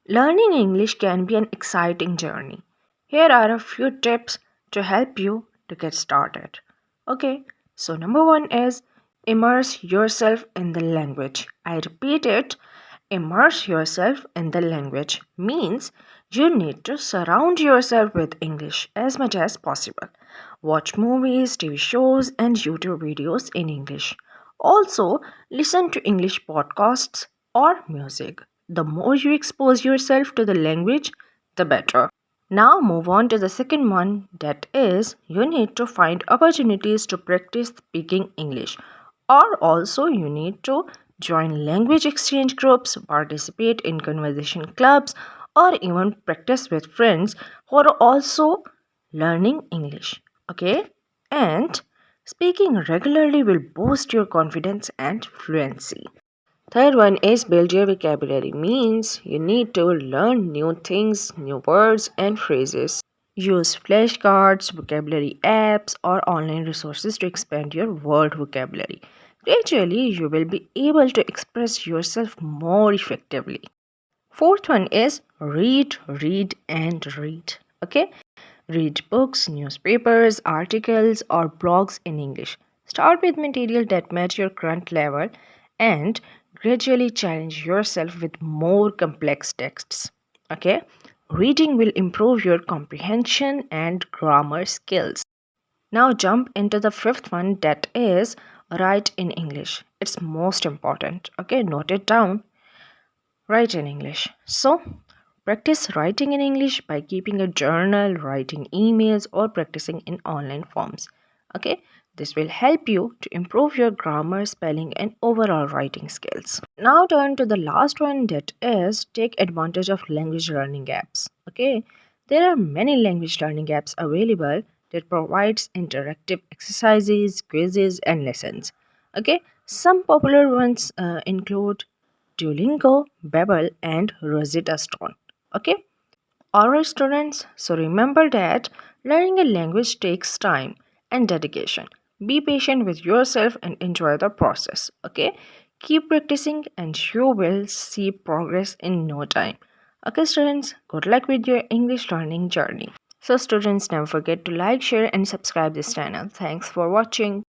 Learning English can be an exciting journey. Here are a few tips to help you to get started. Okay, so number one is immerse yourself in the language. I repeat it, immerse yourself in the language means you need to surround yourself with English as much as possible. Watch movies, TV shows, and YouTube videos in English. Also, listen to English podcasts or music. The more you expose yourself to the language, the better. Now, move on to the second one, that is, you need to find opportunities to practice speaking English, or also you need to join language exchange groups, participate in conversation clubs, or even practice with friends who are also learning English. Okay, and speaking regularly will boost your confidence and fluency. Third one is build your vocabulary means you need to learn new things, new words and phrases. Use flashcards, vocabulary apps or online resources to expand your word vocabulary. Gradually, you will be able to express yourself more effectively. Fourth one is read, read and read. Okay? Read books, newspapers, articles, or blogs in English. Start with material that match your current level and gradually challenge yourself with more complex texts. Okay? Reading will improve your comprehension and grammar skills. Now jump into the fifth one, that is write in English. It's most important. Okay, note it down. Write in English. So, practice writing in English by keeping a journal, writing emails, or practicing in online forms. Okay, this will help you to improve your grammar, spelling, and overall writing skills. Now, turn to the last one, that is take advantage of language learning apps. Okay, there are many language learning apps available that provides interactive exercises, quizzes, and lessons. Okay, some popular ones include Duolingo, Babel, and Rosetta Stone. Okay? Alright, students, so remember that learning a language takes time and dedication. Be patient with yourself and enjoy the process. Okay? Keep practicing, and you will see progress in no time. Okay, students, good luck with your English learning journey. So, students, never forget to like, share, and subscribe this channel. Thanks for watching.